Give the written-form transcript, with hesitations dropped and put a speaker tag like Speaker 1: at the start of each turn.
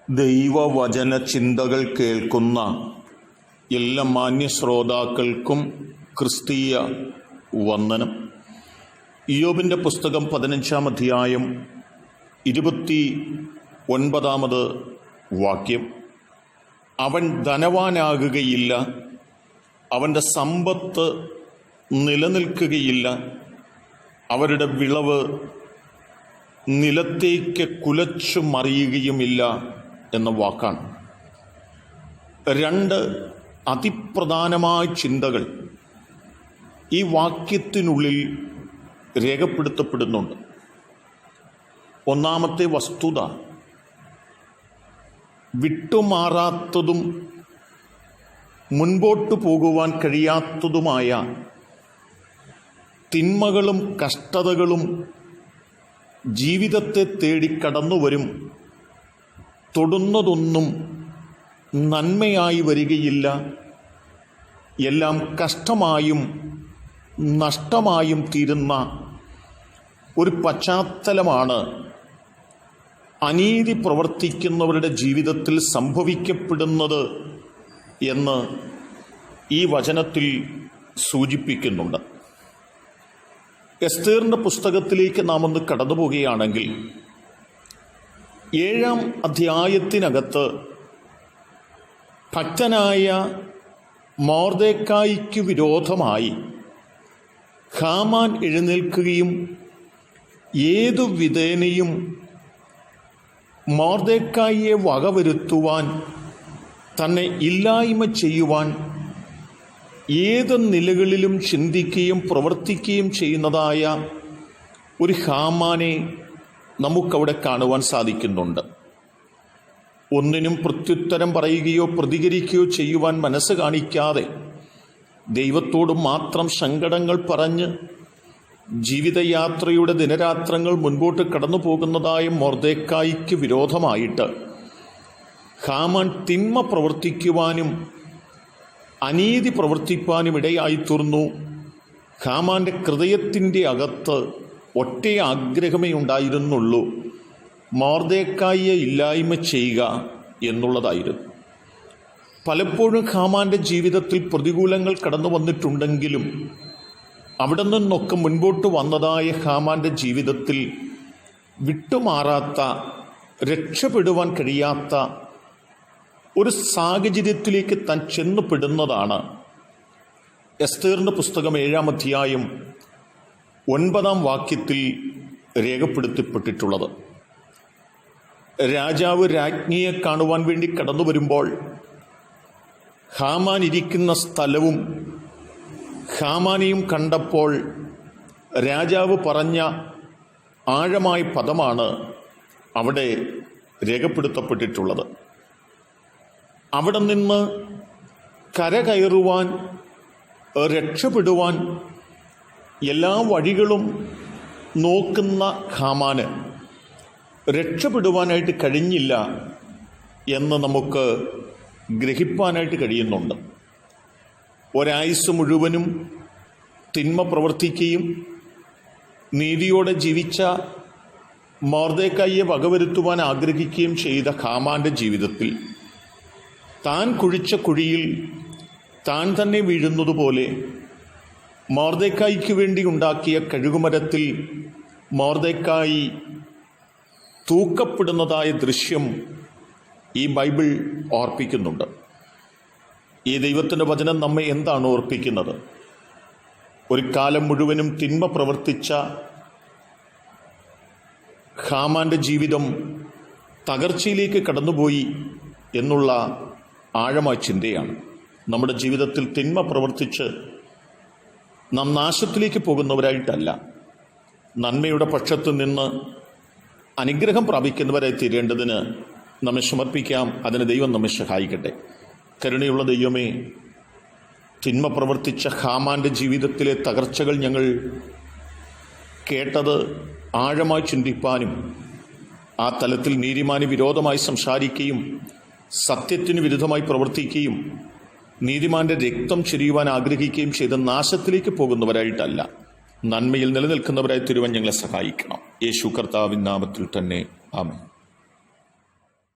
Speaker 1: ദൈവവചന ചിന്തകൾ കേൾക്കുന്ന എല്ലാ മാന്യ ശ്രോതാക്കൾക്കും ക്രിസ്തീയ വന്ദനം. ഇയ്യോബിൻ്റെ പുസ്തകം 15-ാം അധ്യായം 29-ാമത് വാക്യം. അവൻ ധനവാനാകുകയില്ല, അവൻ്റെ സമ്പത്ത് നിലനിൽക്കുകയില്ല, അവരുടെ വിളവ് നിലത്തേക്ക് കുലച്ചു മറിയുകയുമില്ല എന്ന വാക്കാണ്. രണ്ട് അതിപ്രധാനമായ ചിന്തകൾ ഈ വാക്യത്തിനുള്ളിൽ രേഖപ്പെടുത്തപ്പെടുന്നുണ്ട്. ഒന്നാമത്തെ വസ്തുത, വിട്ടുമാറാത്തതും മുൻപോട്ടു പോകുവാൻ കഴിയാത്തതുമായ തിന്മകളും കഷ്ടതകളും ജീവിതത്തെ തേടി കടന്നുവരും. തൊടുന്നതൊന്നും നന്മയായി വരികയില്ല, എല്ലാം കഷ്ടമായും നഷ്ടമായും തീരുന്ന ഒരു പശ്ചാത്തലമാണ് അനീതി പ്രവർത്തിക്കുന്നവരുടെ ജീവിതത്തിൽ സംഭവിക്കപ്പെടുന്നത് എന്ന് ഈ വചനത്തിൽ സൂചിപ്പിക്കുന്നുണ്ട്. എസ്തേറിൻ്റെ പുസ്തകത്തിലേക്ക് നാം ഒന്ന് കടന്നു പോവുകയാണെങ്കിൽ 7-ാം അധ്യായത്തിനകത്ത് ഭക്തനായ മൊർദെഖായിക്ക് വിരോധമായി ഹാമാൻ എഴുന്നേൽക്കുകയും ഏതു വിധേനയും മൊർദെഖായിയെ വകവരുത്തുവാൻ, തന്നെ ഇല്ലായ്മ ചെയ്യുവാൻ ഏത് നിലകളിലും ചിന്തിക്കുകയും പ്രവർത്തിക്കുകയും ചെയ്യുന്നതായ ഒരു ഹാമാനെ നമുക്കവിടെ കാണുവാൻ സാധിക്കുന്നുണ്ട്. ഒന്നിനും പ്രത്യുത്തരം പറയുകയോ പ്രതികരിക്കുകയോ ചെയ്യുവാൻ മനസ്സ് കാണിക്കാതെ ദൈവത്തോട് മാത്രം സങ്കടങ്ങൾ പറഞ്ഞ് ജീവിതയാത്രയുടെ ദിനരാത്രങ്ങൾ മുൻപോട്ട് കടന്നു പോകുന്നതായ മൊർദെഖായിക്ക് വിരോധമായിട്ട് ഹാമാൻ തിന്മ പ്രവർത്തിക്കുവാനും അനീതി പ്രവർത്തിപ്പാനും ഇടയായിത്തീർന്നു. ഹാമാൻ്റെ ഹൃദയത്തിൻ്റെ അകത്ത് ഒറ്റ ആഗ്രഹമേ ഉണ്ടായിരുന്നുള്ളൂ, മൊർദെഖായിയെ ഇല്ലായ്മ ചെയ്യുക എന്നുള്ളതായിരുന്നു. പലപ്പോഴും ഹാമാൻ്റെ ജീവിതത്തിൽ പ്രതികൂലങ്ങൾ കടന്നു വന്നിട്ടുണ്ടെങ്കിലും അവിടെ നിന്നൊക്കെ മുൻപോട്ട് വന്നതായ ഹാമാൻ്റെ ജീവിതത്തിൽ വിട്ടുമാറാത്ത, രക്ഷപ്പെടുവാൻ കഴിയാത്ത ഒരു സാഹചര്യത്തിലേക്ക് താൻ ചെന്നുപെടുന്നതാണ് എസ്തേറിൻ്റെ പുസ്തകം 7-ാം അധ്യായം 9-ാം വാക്യത്തിൽ രേഖപ്പെടുത്തപ്പെട്ടിട്ടുള്ളത്. രാജാവ് രാജ്ഞിയെ കാണുവാൻ വേണ്ടി കടന്നു വരുമ്പോൾ ഹാമാൻ ഇരിക്കുന്ന സ്ഥലവും ഹാമാനെയും കണ്ടപ്പോൾ രാജാവ് പറഞ്ഞ ആഴമായ പദമാണ് അവിടെ രേഖപ്പെടുത്തപ്പെട്ടിട്ടുള്ളത്. അവിടെ നിന്ന് കരകയറുവാൻ, രക്ഷപ്പെടുവാൻ എല്ലാ വഴികളും നോക്കുന്ന ഹാമാന് രക്ഷപ്പെടുവാനായിട്ട് കഴിഞ്ഞില്ല എന്ന് നമുക്ക് ഗ്രഹിപ്പാനായിട്ട് കഴിയുന്നുണ്ട്. ഒരായുസ് മുഴുവനും തിന്മ പ്രവർത്തിക്കുകയും നീതിയോടെ ജീവിച്ച മൊർദെഖായിയെ വകവരുത്തുവാൻ ആഗ്രഹിക്കുകയും ചെയ്ത ഹാമാൻ്റെ ജീവിതത്തിൽ താൻ കുഴിച്ച കുഴിയിൽ താൻ തന്നെ വീഴുന്നതുപോലെ മൊർദെഖായിക്ക് വേണ്ടി ഉണ്ടാക്കിയ കഴുകുമരത്തിൽ മൊർദെഖായി തൂക്കപ്പെടുന്നതായ ദൃശ്യം ഈ ബൈബിൾ ഓർപ്പിക്കുന്നുണ്ട്. ഈ ദൈവത്തിൻ്റെ വചനം നമ്മെ എന്താണ് ഓർപ്പിക്കുന്നത്? ഒരു കാലം മുഴുവനും തിന്മ പ്രവർത്തിച്ച ഹാമാൻ്റെ ജീവിതം തകർച്ചയിലേക്ക് കടന്നുപോയി എന്നുള്ള ആഴമായ ചിന്തയാണ്. നമ്മുടെ ജീവിതത്തിൽ തിന്മ പ്രവർത്തിച്ച് നാം നാശത്തിലേക്ക് പോകുന്നവരായിട്ടല്ല, നന്മയുടെ പക്ഷത്ത് നിന്ന് അനുഗ്രഹം പ്രാപിക്കുന്നവരായി തീരേണ്ടതിന് നമ്മെ സമർപ്പിക്കാം. അതിന് ദൈവം നമ്മെ സഹായിക്കട്ടെ. കരുണയുള്ള ദൈവമേ, തിന്മ പ്രവർത്തിച്ച ഹാമാൻ്റെ ജീവിതത്തിലെ തകർച്ചകൾ ഞങ്ങൾ കേട്ടത് ആഴമായി ചിന്തിപ്പാനും ആ തലത്തിൽ നീതിമാന് വിരോധമായി സംസാരിക്കുകയും സത്യത്തിന് വിരുദ്ധമായി പ്രവർത്തിക്കുകയും നീതിമാന്റെ രക്തം ചൊരിയുവാൻ ആഗ്രഹിക്കുകയും ചെയ്ത് നാശത്തിലേക്ക് പോകുന്നവരായിട്ടല്ല, നന്മയിൽ നിലനിൽക്കുന്നവരായി തീരുവാൻ ഞങ്ങളെ സഹായിക്കണം. യേശു കർത്താവിൻ നാമത്തിൽ തന്നെ ആമേൻ.